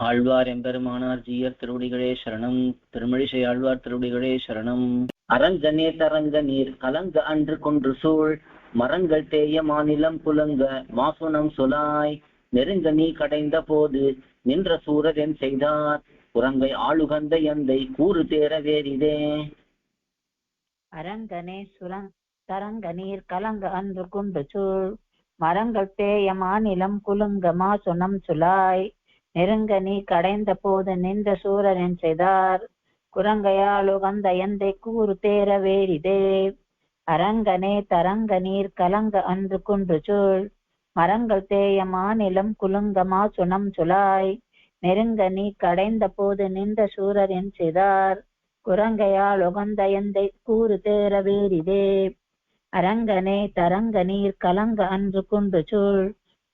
ஆழ்வார் எம்பெருமானார் ஜீயர் திருவடிகளே சரணம். திருமழிசை ஆழ்வார் திருவடிகளே சரணம். அரங்கனே தரங்க நீர் கலங்க அன்று கொன்று சூழ் மரங்கள் தேய மாநிலம் புலங்க மாசுனம் சொலாய் நெருங்க நீ கடைந்த போது நின்ற சூரர் என் செய்தார் குரங்கை ஆளுகந்த எந்தை கூறு தேர வேறிதே. அரங்கனே தரங்க நீர் கலங்க அன்று கொன்று சூழ் மரங்கள் தேய மாநிலம் குலுங்க மாசுனம் சுலாய் நெருங்க நீ கடைந்த போது நின்ற சூரன் செய்தார் குரங்கையால் உகந்த எந்தை கூறு தேர வேறிதே. அரங்கனே தரங்க நீர் கலங்க அன்று கொன்று சூழ் மரங்கள் தேய மாநிலம் குலுங்க மாசுனம் சுலாய் நெருங்க நீ கடைந்த போது நின்ற சூரன் செய்தார் குரங்கையால் உகந்த எந்தை கூறு தேர வேறிதே. அரங்கனே தரங்க நீர் கலங்க அன்று கொன்று சூழ்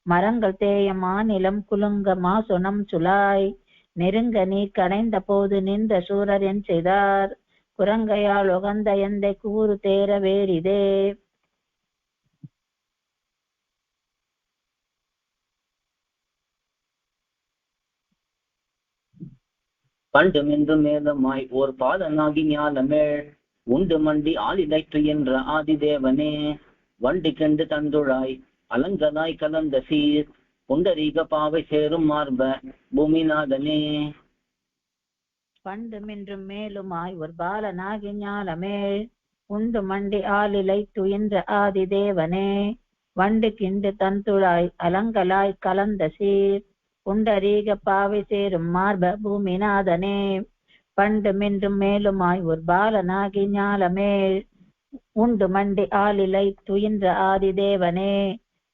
மரங்கள் தேய மாநிலம் குலுங்க மாசுனம் சுலாய் நெருங்க நீ கடைந்த போது நின்ற சூரர் என் செய்தார் குரங்கையால் உகந்த எந்தை கூறு தேர வேறிதே. பண்டுமென்று மேலமாய் ஓர் பாதனாகி ஞாலமேள் உண்டு மண்டி ஆளிலைற்று என்ற ஆதிதேவனே வண்டி கண்டு தந்துழாய் அலங்கலாய் கலந்த சீர் புண்டரீக பாவை சேரும் மார்ப பூமிநாதனே. பண்டுமென்றும் மேலுமாய் ஒரு பாலனாகி ஞாலமேள் உண்டு மண்டி ஆளிலை துயின்ற ஆதிதேவனே வண்டு கிண்டு தந்துழாய் அலங்கலாய் கலந்த சீர் புண்டரீக பாவை சேரும் மார்ப பூமிநாதனே. பண்டுமென்றும் மேலுமாய் ஒரு பாலனாகி ஞாலமேள் உண்டு மண்டி ஆளிலை துயின்ற ஆதிதேவனே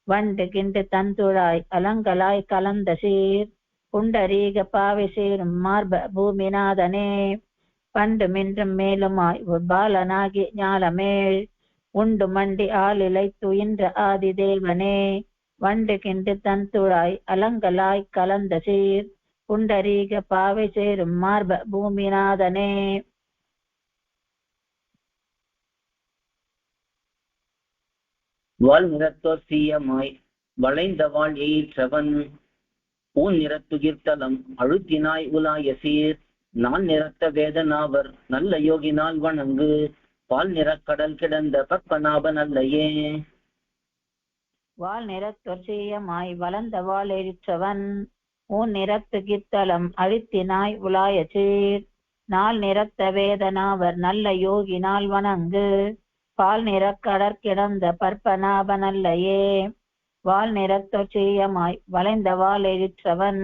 வண்டு கிண்டு தந்துழாய் அலங்கலாய் கலந்த சீர் புண்டரீக பாவை சேரும் மார்ப பூமிநாதனே. பண்டுமென்றும் மேலுமாய் ஒரு பாலனாகி ஞாலமேள் உண்டு மண்டி ஆளிலை துயின்ற ஆதிதேவனே வண்டு கிண்டு தந்துழாய் அலங்கலாய் கலந்த சீர் புண்டரீக பாவை சேரும் மார்ப பூமிநாதனே. வாழ் நிறத்தோர் சீயமாய் வளைந்த வாழ் எயிற்றவன் ஊன் நிறத்துகிர்த்தலம் அழுத்தினாய் உலாய சீர் நான் நிறத்த வேதனாவர் நல்ல யோகினால் வணங்கு பால் நிறக்கடல் கிடந்த பற்பநாபன் அல்லையே. வாழ் நிறத்தோர் சீயமாய் வளர்ந்த வாழ் எயிற்றவன் ஊன் நிறத்துகிர்த்தலம் அழுத்தினாய் உலாய சீர் நாள் நிறத்த வேதனாவர் நல்ல யோகினால் வணங்கு பால் நிறக்கடற் கிடந்த பற்பநாபன் அல்லையே. வால் நிறத்தொச்சீயமாய் வளைந்த வால் எழிற்றவன்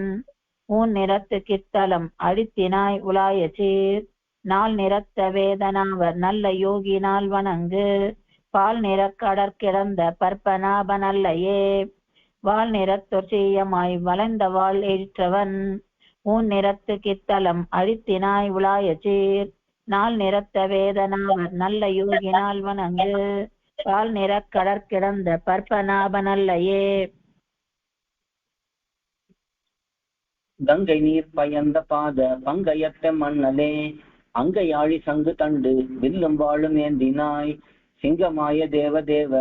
ஊன் நிறத்து கித்தலம் அழித்தினாய் உலாய சீர் நாள் நிறத்த வேதனாவர் நல்ல யோகினால் வணங்கு பால் நிறக்கடற் கிடந்த பற்பநாபன் அல்லையே. வால் நிறத்தொச்சீயமாய் வளைந்த வால் எழிற்றவன் ஊன் நிறத்து கித்தலம் அழித்தினாய் உலாய சீர் நாள் நிறத்த வேதனாவர் நல்ல யோகினால் வணங்கு பால் நிறக்கடற் கிடந்த பற்பநாபன் அல்லையே. கங்கை நீர் பயந்த பாத பங்கயத்த மண்ணலே அங்கையாழி சங்கு தண்டு வில்லும் வாழும் ஏந்தினாய் சிங்கமாய தேவதேவ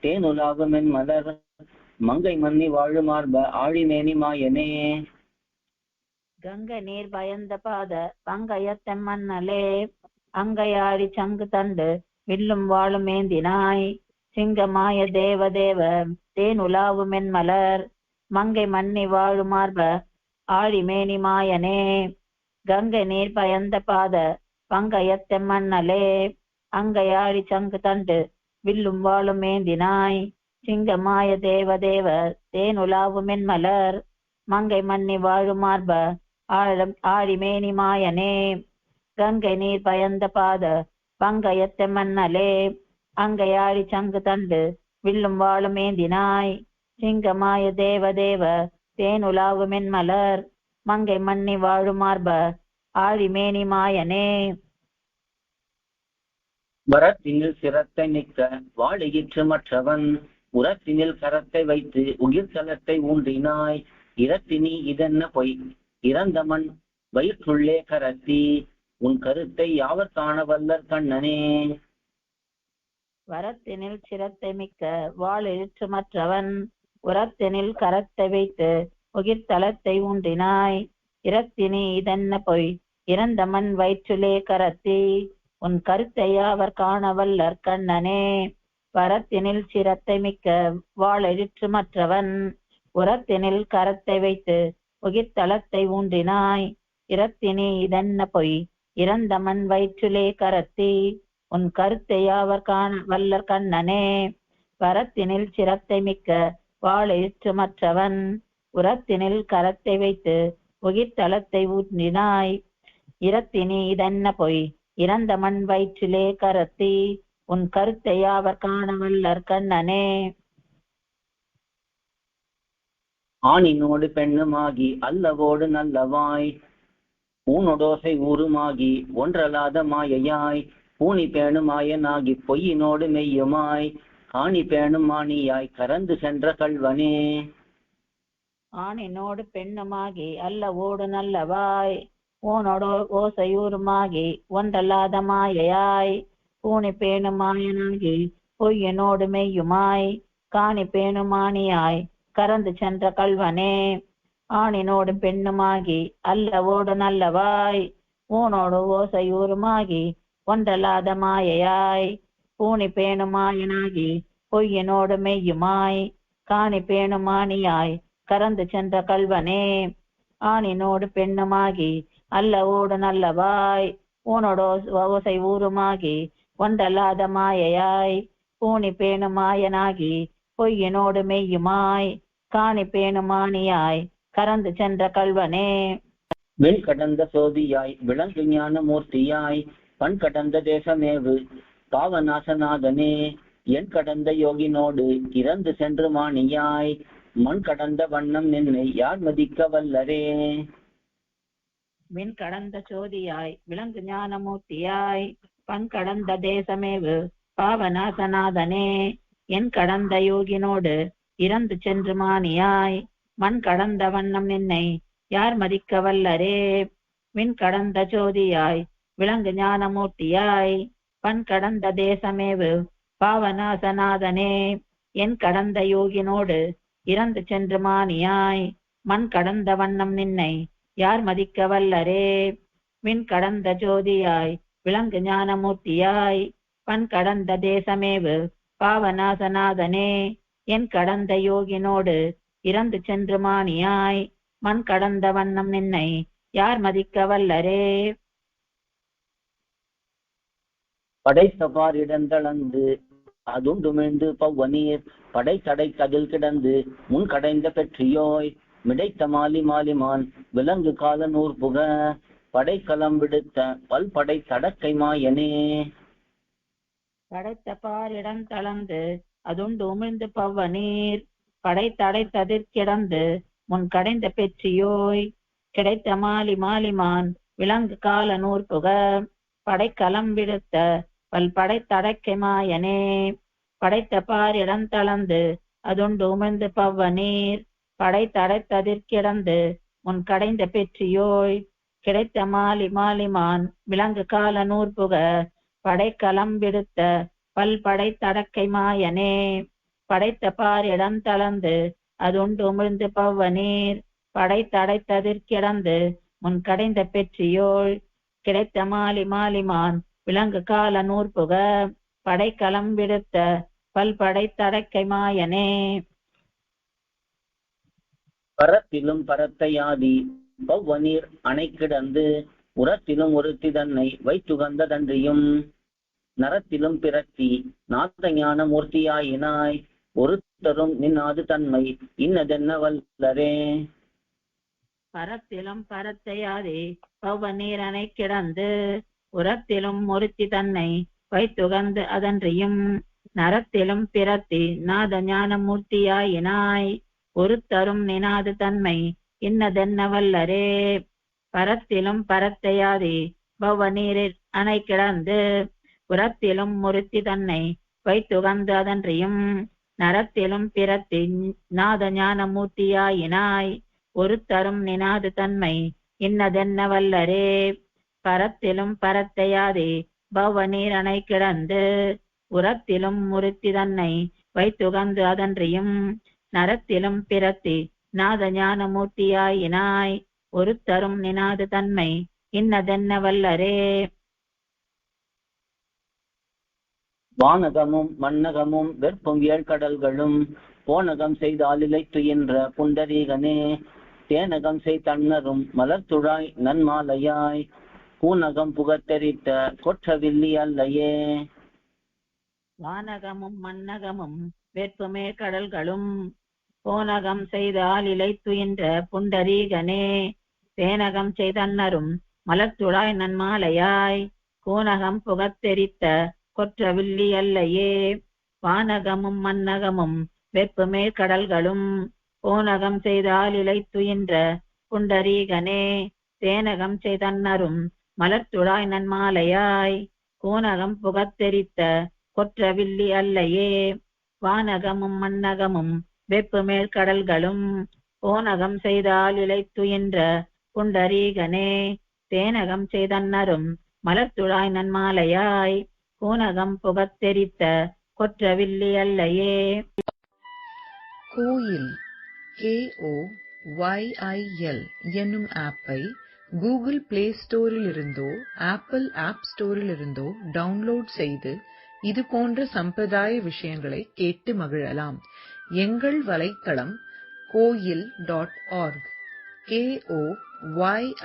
தேனுலாகுமென் மலர் மங்கை மன்னி வாழுமார்ப ஆழிமேனி மாயனே. கங்கை நீர் பயந்த பாத பங்கயத்த மண்ணலே அங்கையாழி சங்கு தண்டு வில்லும் வாழும் ஏந்தினாய் சிங்கமாய தேவதேவ தேனுலாவுமென் மலர் மங்கை மன்னி வாழுமார்ப ஆழிமேனி மாயனே. கங்கை நீர் பயந்த பாத பங்கயத்த மண்ணலே அங்கையாழி சங்கு தண்டு வில்லும் வாழும் ஏந்தினாய் சிங்கமாய தேவதேவ தேனுலாவுமென் மலர் மங்கை மன்னி வாழுமார்ப ஆழிமேனி மாயனே. கங்கை நீர் பயந்த பாத பங்கயத்த மண்ணலே அங்கையாழி சங்கு தண்டு வில்லும் வாழும் ஏந்தினாய் சிங்கமாய தேவதேவ தேனுலாவுமென் மலர் மங்கை மன்னி வாழுமார்ப ஆழிமேனி மாயனே. வரத்தினில் சிரத்தை நிற்க வாழையிற்று மற்றவன் உரத்தினில் கரத்தை வைத்து உயிர்த்தலத்தை ஊன்றினாய் இரத்தினி இதென்ன பொய் இறந்தமன் வயிற்றுள்ளே கரத்தி உன் கருத்தை யாவர் காண வல்லர் கண்ணனே. வரத்தினில் சிரத்தை மிக்க வாழ் எழுற்று மற்றவன் உரத்தினில் கரத்தை வைத்து உயிர்த்தலத்தை ஊன்றினாய் இரத்தினி இதென்ன பொய் இறந்த மண் வயிற்றிலே கரத்தி உன் கருத்தை அவர் காணவல்லர் கண்ணனே வரத்தினில் சிரத்தை மிக்க வாழெழிற்று மற்றவன் உரத்தினில் கரத்தை வைத்து உகிர்த்தலத்தை ஊன்றினாய் இரத்தினி இதென்ன பொய் இறந்த மண் வயிற்றிலே கரத்தி உன் கருத்தை அவர் காண வல்லர் கண்ணனே வரத்தினில் சிரத்தை மிக்க வாழெழிற்று மற்றவன் உரத்தினில் கரத்தை வைத்து உகிர்த்தலத்தை ஊன்றினாய் இரத்தினி இதென்ன பொய் இறந்த மண் வயிற்றிலே கரத்தி உன் கருத்தை அவர் காணவல்லர் கண்ணனே. ஆணினோடு பெண்ணுமாகி அல்லவோடு நல்லவாய் ஊனொடோசை ஊருமாகி ஒன்றலாத மாயையாய் பூனி பேணும் மாயனாகி பொய்யினோடு மெய்யுமாய் காணி பேணும் மாணியாய் கறந்து சென்ற கல்வனே. ஆணினோடு பெண்ணுமாகி அல்லவோடு நல்லவாய் ஊனோடு ஓசையூருமாகி ஒன்றல்லாத மாயையாய் பூனி பேணும் மாயனாகி பொய்யனோடு மெய்யுமாய் காணி பேணும் மாணியாய் கறந்து சென்ற கல்வனே. ஆணினோடு பெண்ணுமாகி அல்லவோடு நல்லவாய் ஊனோடு ஓசையூருமாகி ஒன்றல்லாத மாயையாய் பூனி பேணும் மாயனாகி பொய்யனோடு மெய்யுமாய் காணி பேணும் மாணியாய் கறந்து சென்ற கல்வனே. ஆணினோடு பெண்ணுமாகி அல்லவோடு நல்லவாய் ஊனோடு ஓசை ஊருமாகி ஒன்றல்லாத மாயையாய் பூனி பேணும் மாயனாகி பொய்யனோடு மெய்யுமாய் காணி பேணும் மாணியாய் கறந்து சென்ற கல்வனே. வெண் கடந்த சோதியாய் விளங்கு ஞான மூர்த்தியாய் பண் கடந்த தேசமேவு பாவநாசநாதனே என் கடந்த யோகினோடு இறந்து சென்று மாணியாய் மண் கடந்த வண்ணம் நின்னை யார் மதிக்க வல்லரே. மின் கடந்த சோதியாய் விளங்கு ஞானமூர்த்தியாய் பண் கடந்த தேசமேவு பாவநாசநாதனே என் கடந்த யோகினோடு இறந்து சென்று மாணியாய் மண் கடந்த வண்ணம் நின்னை யார் மதிக்க வல்லரே. மின் கடந்த சோதியாய் விளங்கு ஞானமூர்த்தியாய் பண் கடந்த தேசமேவு பாவநாசநாதனே என் கடந்த யோகினோடு இறந்து சென்று மாணியாய் மண் கடந்த வண்ணம் நின்னை யார் மதிக்க வல்லரே. மின் கடந்த ஜோதியாய் விளங்கு ஞானமூர்த்தியாய் பண் கடந்த தேசமேவு பாவநாசநாதனே என் கடந்த யோகினோடு இறந்து சென்று மாணியாய் மண் கடந்த வண்ணம் நின்னை யார் மதிக்க வல்லரே. படைத்தபார் இடந்தளந்து அதுண்டுமிழ்ந்து பவ்வநீர் படை தடை கதில் கிடந்து முன் கடைந்த பெற்றியோய் மிடைத்த மாலி மாலிமான் விலங்கு கால நூர் புக படைக்கலம் விடுத்த பல் படை தடக்கை மாயனே. படைத்த பாரிடம் தளர்ந்து அதுண்டு உமிழ்ந்து பவ்வநீர் படை தடை ததிர்கிடந்து முன் கடைந்த பெற்றியோய் கிடைத்த மாலி மாலிமான் விலங்கு கால நூர் புக படைக்கலம் விடுத்த பல் படை தடக்கை மாயனே. படைத்த பாரிடம் தளர்ந்து அதுண்டு உமிழ்ந்து பவ்வநீர் படை தடை ததிர்கிடந்து முன் கடைந்த பெற்றியோய் கிடைத்த மாலி மாலிமான் விலங்கு கால நூர் புக படைக்கலம் விடுத்த பல் படை தடக்கை மாயனே. படைத்த பாரிடம் தளர்ந்து அதுண்டு உமிழ்ந்து பவ்வநீர் படை தடை ததிர்கிடந்து முன் கடைந்த பெற்றியோய் கிடைத்த மாலி மாலிமான் விலங்கு கால நூர் புக படைக்கலம் விடுத்த பல் படை தடக்கை மாயனே. பரத்திலும் பரத்தையாதி பவ்வநீர் அணை கிடந்து உரத்திலும் ஒருத்தி தன்னை வைத்துகந்ததன்றியும் நரத்திலும் பிறத்தி நாத்த ஞான மூர்த்தியாயினாய் ஒருத்தரும் நின்னாது தன்மை இன்னதென்ன வல்லரே. பரத்திலும் பரத்தையாதி பவ்வநீர் அணை கிடந்து உரத்திலும் ஒருத்தி தன்னை வைத்துகந்து அதன்றியும் நரத்திலும் பிறத்தி நாத ஞான மூர்த்தியாயினாய் ஒருத்தரும் நினாது தன்மை இன்னதென்ன வல்லரே. பரத்திலும் பரத்தையாதி பவ்வநீரில் அணை கிடந்து உரத்திலும் ஒருத்தி தன்னை வைத்துகந்து அதன்றியும் நரத்திலும் பிறத்தி நாத ஞான மூர்த்தியாயினாய் ஒருத்தரும் நினாது தன்மை இன்னதென்ன வல்லரே. பரத்திலும் பரத்தையாதி பவ்வநீர் அணை கிடந்து உரத்திலும் ஒருத்தி தன்னை வைத்துகந்து அதன்றியும் நரத்திலும் பிறத்தி நாத ஞான மூர்த்தியாயினாய் ஒருத்தரும் நினாது தன்மை இன்னதென்ன வல்லரே. வானகமும் மண்ணகமும் வெற்பும் ஏழ்கடல்களும் போனகம் செய்தாலிலை துயின்ற புண்டரீகனே தேனகம் செய் தன்னரும் மலர்த்துழாய் நன்மாலையாய் பூனகம் புகத்தெரித்த கொற்றவில்லி அல்லையே. வானகமும் மண்ணகமும் வெற்புமே கடல்களும் போனகம் செய்தால் இலை துயின்ற புண்டரீகனே தேனகம் செய்தன்னரும் மலர்த்துழாய் நன்மாலையாய் பூனகம் புகத்தெரித்த கொற்றவில்லி அல்லையே. வானகமும் மண்ணகமும் வெற்புமே கடல்களும் போனகம் செய்தால் இலை துயின்ற புண்டரீகனே தேனகம் செய்தன்னரும் மலர்த்துழாய் நன்மாலையாய் பூனகம் புகத்தெரித்த கொற்றவில்லி அல்லையே. வானகமும் மண்ணகமும் வெப்புமேல் கடல்களும் போனகம் செய்தால் இலை துயின்ற புண்டரீகனே தேனகம் செய்தன்னரும் மலர்த்துழாய் நன்மாலையாய் பூனகம் புகத்தெரித்த கொற்றவில்லி அல்லையே. கோயில் KOYIL என்னும் ஆப்பை கூகுள் பிளே ஸ்டோரிலிருந்தோ ஆப்பிள் ஆப் ஸ்டோரிலிருந்தோ டவுன்லோட் செய்து இது போன்ற சம்பிரதாய விஷயங்களை கேட்டு மகிழலாம். எங்கள் வலைத்தளம் koil.org KOYIL.org